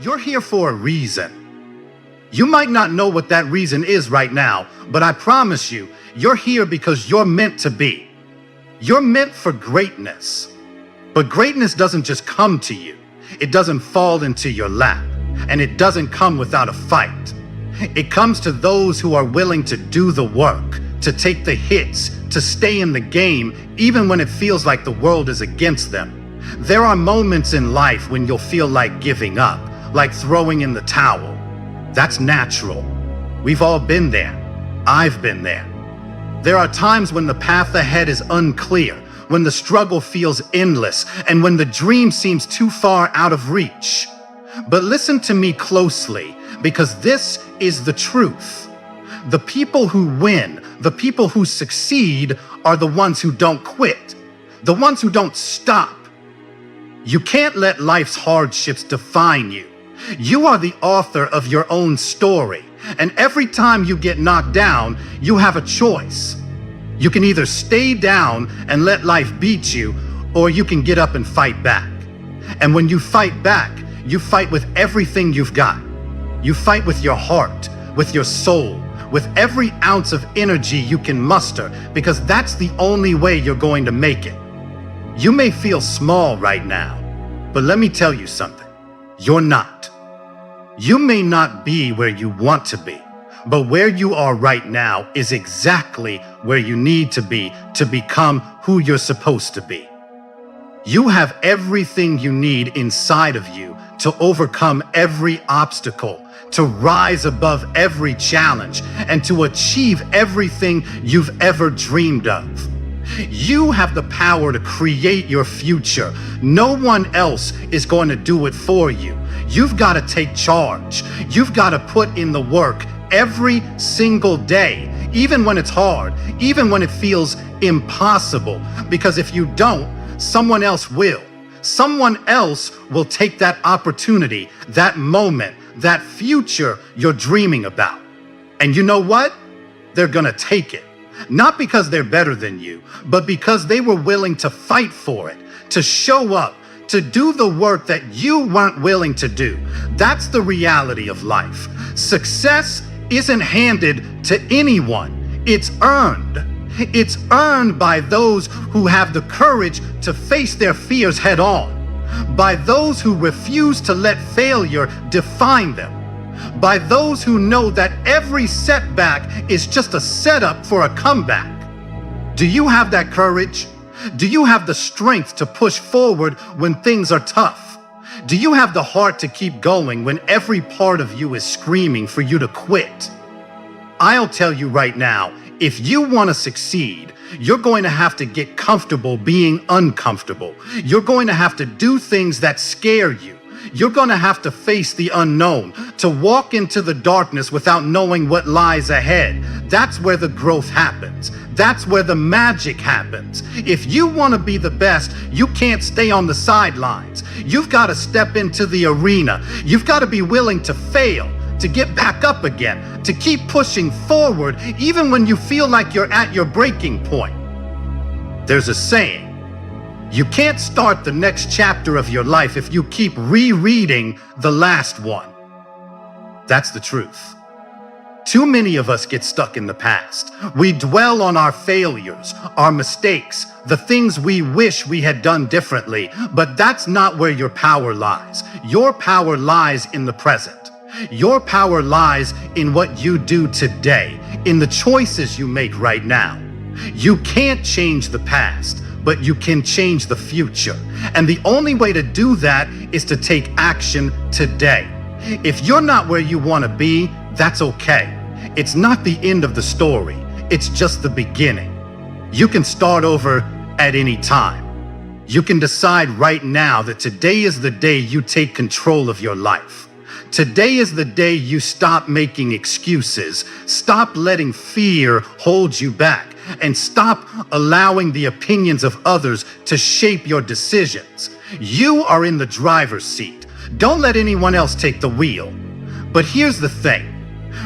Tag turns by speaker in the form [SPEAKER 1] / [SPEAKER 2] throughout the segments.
[SPEAKER 1] You're here for a reason. You might not know what that reason is right now, but I promise you, you're here because you're meant to be. You're meant for greatness. But greatness doesn't just come to you. It doesn't fall into your lap, and it doesn't come without a fight. It comes to those who are willing to do the work, to take the hits, to stay in the game, even when it feels like the world is against them. There are moments in life when you'll feel like giving up, like throwing in the towel. That's natural. We've all been there. I've been there. There are times when the path ahead is unclear, when the struggle feels endless, and when the dream seems too far out of reach. But listen to me closely, because this is the truth. The people who win, the people who succeed, are the ones who don't quit, the ones who don't stop. You can't let life's hardships define you. You are the author of your own story, and every time you get knocked down, you have a choice. You can either stay down and let life beat you, or you can get up and fight back. And when you fight back, you fight with everything you've got. You fight with your heart, with your soul, with every ounce of energy you can muster, because that's the only way you're going to make it. You may feel small right now, but let me tell you something. You're not. You may not be where you want to be, but where you are right now is exactly where you need to be to become who you're supposed to be. You have everything you need inside of you to overcome every obstacle, to rise above every challenge, and to achieve everything you've ever dreamed of. You have the power to create your future. No one else is going to do it for you. You've got to take charge. You've got to put in the work every single day, even when it's hard, even when it feels impossible. Because if you don't, someone else will. Someone else will take that opportunity, that moment, that future you're dreaming about. And you know what? They're going to take it. Not because they're better than you, but because they were willing to fight for it, to show up, to do the work that you weren't willing to do. That's the reality of life. Success isn't handed to anyone. It's earned. It's earned by those who have the courage to face their fears head on, by those who refuse to let failure define them, by those who know that every setback is just a setup for a comeback. Do you have that courage? Do you have the strength to push forward when things are tough? Do you have the heart to keep going when every part of you is screaming for you to quit? I'll tell you right now, if you want to succeed, you're going to have to get comfortable being uncomfortable. You're going to have to do things that scare you. You're going to have to face the unknown, to walk into the darkness without knowing what lies ahead. That's where the growth happens. That's where the magic happens. If you want to be the best, you can't stay on the sidelines. You've got to step into the arena. You've got to be willing to fail, to get back up again, to keep pushing forward, even when you feel like you're at your breaking point. There's a saying, you can't start the next chapter of your life if you keep rereading the last one. That's the truth. Too many of us get stuck in the past. We dwell on our failures, our mistakes, the things we wish we had done differently, but that's not where your power lies. Your power lies in the present. Your power lies in what you do today, in the choices you make right now. You can't change the past, but you can change the future. And the only way to do that is to take action today. If you're not where you want to be, that's okay. It's not the end of the story. It's just the beginning. You can start over at any time. You can decide right now that today is the day you take control of your life. Today is the day you stop making excuses, stop letting fear hold you back, and stop allowing the opinions of others to shape your decisions. You are in the driver's seat. Don't let anyone else take the wheel. But here's the thing.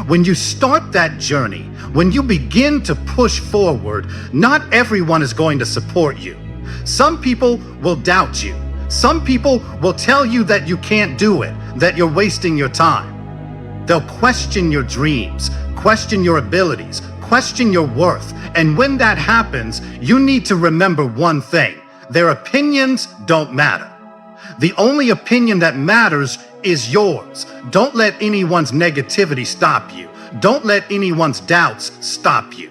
[SPEAKER 1] When you start that journey, when you begin to push forward, not everyone is going to support you. Some people will doubt you. Some people will tell you that you can't do it, that you're wasting your time. They'll question your dreams, question your abilities, question your worth. And when that happens, you need to remember one thing: their opinions don't matter. The only opinion that matters is yours. Don't let anyone's negativity stop you. Don't let anyone's doubts stop you.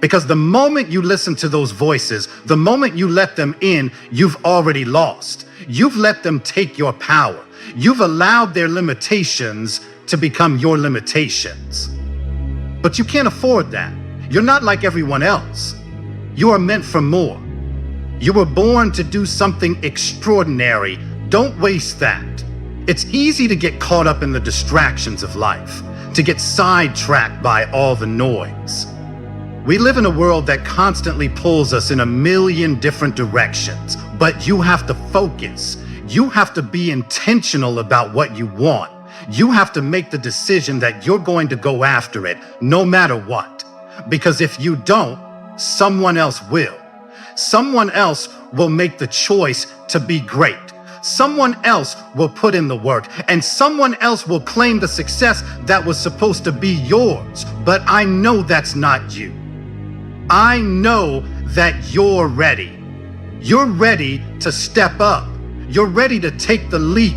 [SPEAKER 1] Because the moment you listen to those voices, the moment you let them in, you've already lost. You've let them take your power. You've allowed their limitations to become your limitations. But you can't afford that. You're not like everyone else. You are meant for more. You were born to do something extraordinary. Don't waste that. It's easy to get caught up in the distractions of life, to get sidetracked by all the noise. We live in a world that constantly pulls us in a million different directions, but you have to focus. You have to be intentional about what you want. You have to make the decision that you're going to go after it no matter what. Because if you don't, someone else will. Someone else will make the choice to be great. Someone else will put in the work, and someone else will claim the success that was supposed to be yours. But I know that's not you. I know that you're ready. You're ready to step up. You're ready to take the leap.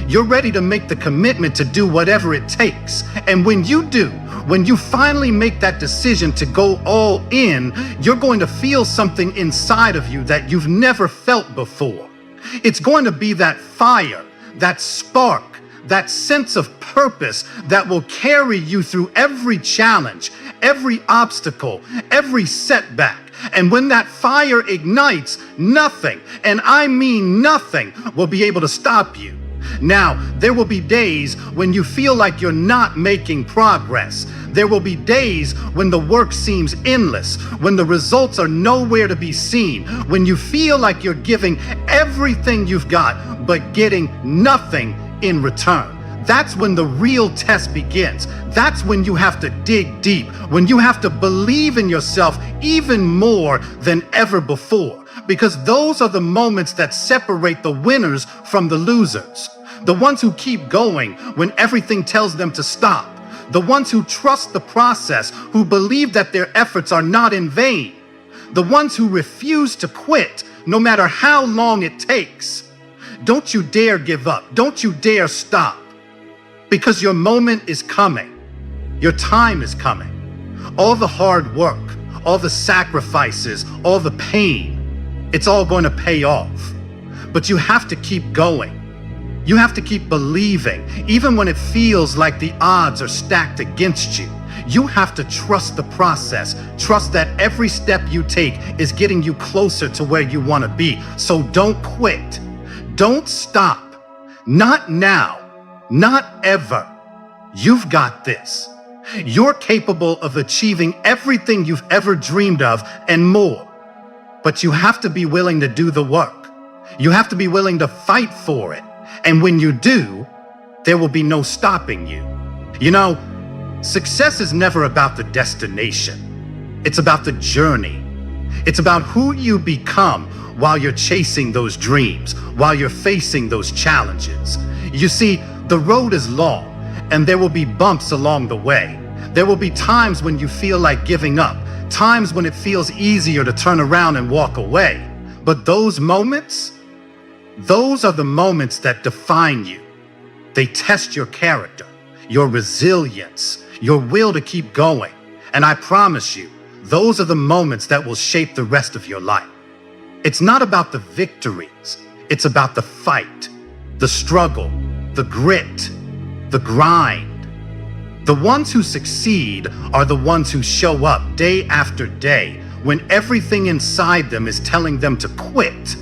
[SPEAKER 1] You're ready to make the commitment to do whatever it takes. And when you do, when you finally make that decision to go all in, you're going to feel something inside of you that you've never felt before. It's going to be that fire, that spark, that sense of purpose that will carry you through every challenge, every obstacle, every setback. And when that fire ignites, nothing, and I mean nothing, will be able to stop you. Now, there will be days when you feel like you're not making progress. There will be days when the work seems endless, when the results are nowhere to be seen, when you feel like you're giving everything you've got, but getting nothing in return. That's when the real test begins. That's when you have to dig deep, when you have to believe in yourself even more than ever before. Because those are the moments that separate the winners from the losers. The ones who keep going when everything tells them to stop. The ones who trust the process, who believe that their efforts are not in vain. The ones who refuse to quit, no matter how long it takes. Don't you dare give up. Don't you dare stop. Because your moment is coming. Your time is coming. All the hard work, all the sacrifices, all the pain, it's all going to pay off. But you have to keep going. You have to keep believing, even when it feels like the odds are stacked against you. You have to trust the process. Trust that every step you take is getting you closer to where you want to be. So don't quit. Don't stop. Not now. Not ever. You've got this. You're capable of achieving everything you've ever dreamed of and more. But you have to be willing to do the work. You have to be willing to fight for it. And when you do, there will be no stopping you. You know, success is never about the destination. It's about the journey. It's about who you become while you're chasing those dreams, while you're facing those challenges. You see, the road is long, and there will be bumps along the way. There will be times when you feel like giving up, times when it feels easier to turn around and walk away. But those moments, those are the moments that define you. They test your character, your resilience, your will to keep going. And I promise you, those are the moments that will shape the rest of your life. It's not about the victories. It's about the fight, the struggle, the grit, the grind. The ones who succeed are the ones who show up day after day when everything inside them is telling them to quit.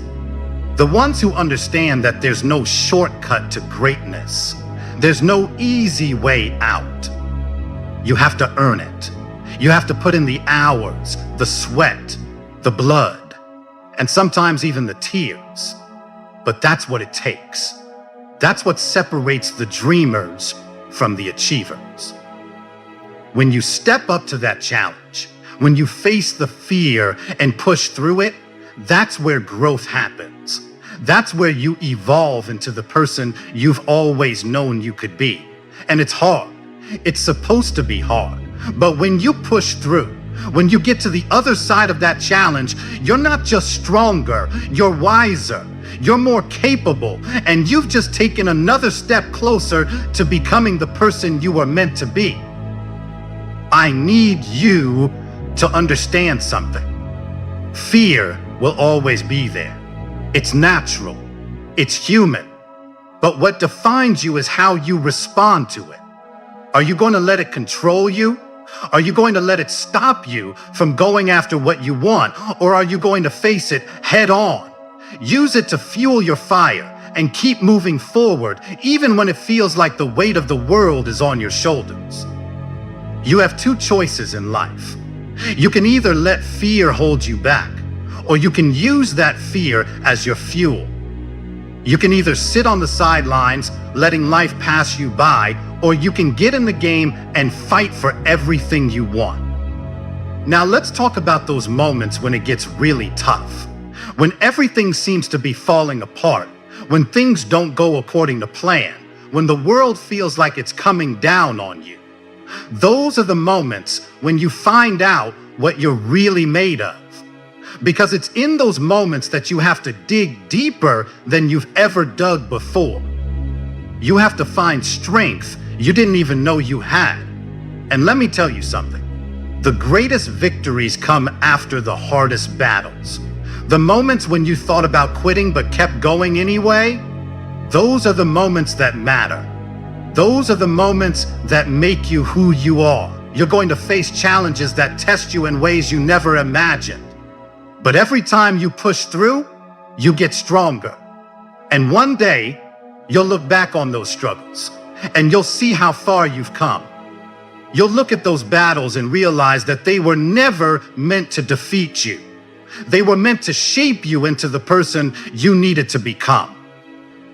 [SPEAKER 1] The ones who understand that there's no shortcut to greatness. There's no easy way out. You have to earn it. You have to put in the hours, the sweat, the blood, and sometimes even the tears. But that's what it takes. That's what separates the dreamers from the achievers. When you step up to that challenge, when you face the fear and push through it, that's where growth happens. That's where you evolve into the person you've always known you could be. And it's hard. It's supposed to be hard. But when you push through, when you get to the other side of that challenge, you're not just stronger, you're wiser, you're more capable, and you've just taken another step closer to becoming the person you were meant to be. I need you to understand something. Fear will always be there. It's natural. It's human. But what defines you is how you respond to it. Are you going to let it control you? Are you going to let it stop you from going after what you want? Or are you going to face it head on? Use it to fuel your fire and keep moving forward, even when it feels like the weight of the world is on your shoulders. You have two choices in life. You can either let fear hold you back, or you can use that fear as your fuel. You can either sit on the sidelines, letting life pass you by, or you can get in the game and fight for everything you want. Now let's talk about those moments when it gets really tough, when everything seems to be falling apart, when things don't go according to plan, when the world feels like it's coming down on you. Those are the moments when you find out what you're really made of. Because it's in those moments that you have to dig deeper than you've ever dug before. You have to find strength you didn't even know you had. And let me tell you something. The greatest victories come after the hardest battles. The moments when you thought about quitting but kept going anyway, those are the moments that matter. Those are the moments that make you who you are. You're going to face challenges that test you in ways you never imagined. But every time you push through, you get stronger. And one day, you'll look back on those struggles, and you'll see how far you've come. You'll look at those battles and realize that they were never meant to defeat you. They were meant to shape you into the person you needed to become.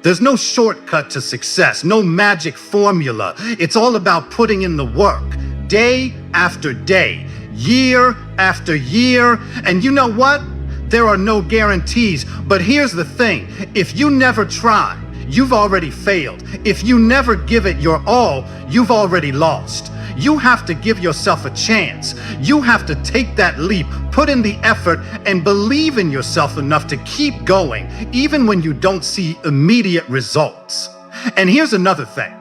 [SPEAKER 1] There's no shortcut to success, no magic formula. It's all about putting in the work, day after day, year after year. And you know what? There are no guarantees. But here's the thing. If you never try, you've already failed. If you never give it your all, you've already lost. You have to give yourself a chance. You have to take that leap, put in the effort, and believe in yourself enough to keep going, even when you don't see immediate results. And here's another thing.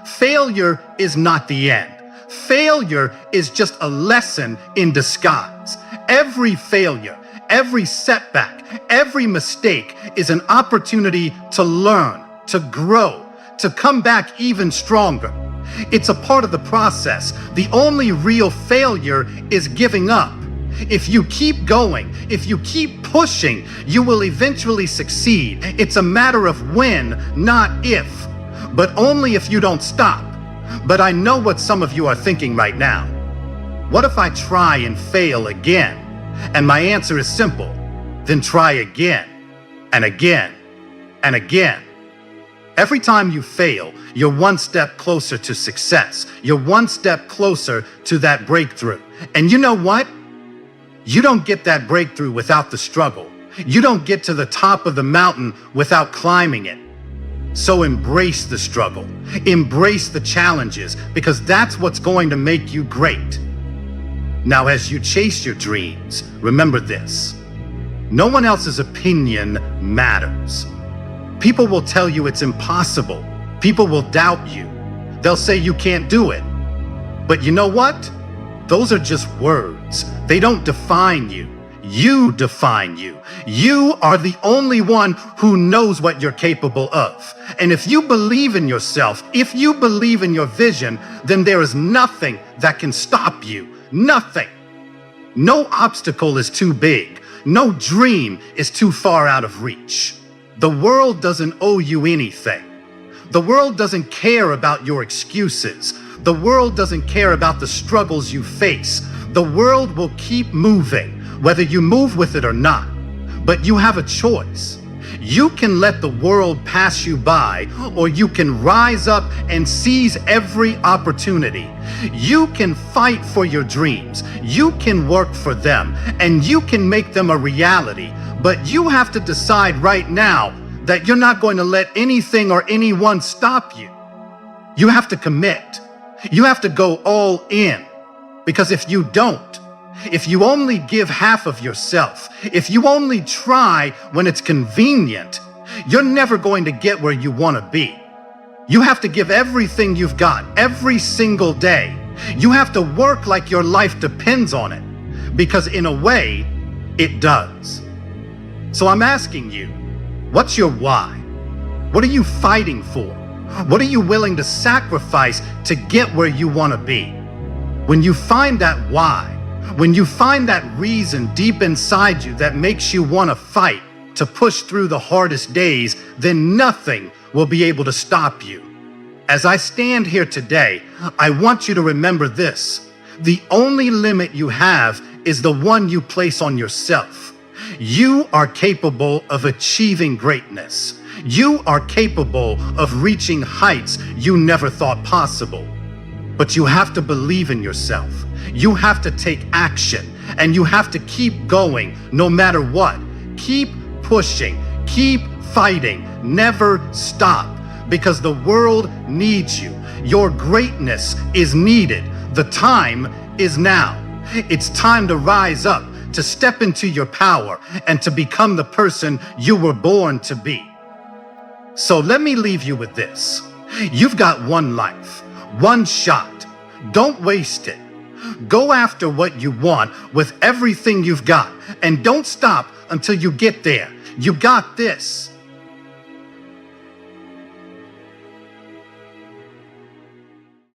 [SPEAKER 1] Failure is not the end. Failure is just a lesson in disguise. Every failure, every setback, every mistake is an opportunity to learn, to grow, to come back even stronger. It's a part of the process. The only real failure is giving up. If you keep going, if you keep pushing, you will eventually succeed. It's a matter of when, not if, but only if you don't stop. But I know what some of you are thinking right now. What if I try and fail again? And my answer is simple. Then try again, and again, and again. Every time you fail, you're one step closer to success. You're one step closer to that breakthrough. And you know what? You don't get that breakthrough without the struggle. You don't get to the top of the mountain without climbing it. So embrace the struggle. Embrace the challenges, because that's what's going to make you great. Now, as you chase your dreams, remember this. No one else's opinion matters. People will tell you it's impossible. People will doubt you. They'll say you can't do it. But you know what? Those are just words. They don't define you. You define you. You are the only one who knows what you're capable of. And if you believe in yourself, if you believe in your vision, then there is nothing that can stop you. Nothing. No obstacle is too big. No dream is too far out of reach. The world doesn't owe you anything. The world doesn't care about your excuses. The world doesn't care about the struggles you face. The world will keep moving, whether you move with it or not. But you have a choice. You can let the world pass you by, or you can rise up and seize every opportunity. You can fight for your dreams. You can work for them, and you can make them a reality. But you have to decide right now that you're not going to let anything or anyone stop you. You have to commit. You have to go all in. Because if you don't, if you only give half of yourself, if you only try when it's convenient, you're never going to get where you want to be. You have to give everything you've got every single day. You have to work like your life depends on it, because in a way, it does. So I'm asking you, what's your why? What are you fighting for? What are you willing to sacrifice to get where you want to be? When you find that why, when you find that reason deep inside you that makes you want to fight, to push through the hardest days, then nothing will be able to stop you. As I stand here today, I want you to remember this. The only limit you have is the one you place on yourself. You are capable of achieving greatness. You are capable of reaching heights you never thought possible. But you have to believe in yourself. You have to take action, and you have to keep going no matter what. Keep pushing, keep fighting, never stop, because the world needs you. Your greatness is needed. The time is now. It's time to rise up, to step into your power, and to become the person you were born to be. So let me leave you with this. You've got one life, one shot. Don't waste it. Go after what you want with everything you've got, and don't stop until you get there. You got this.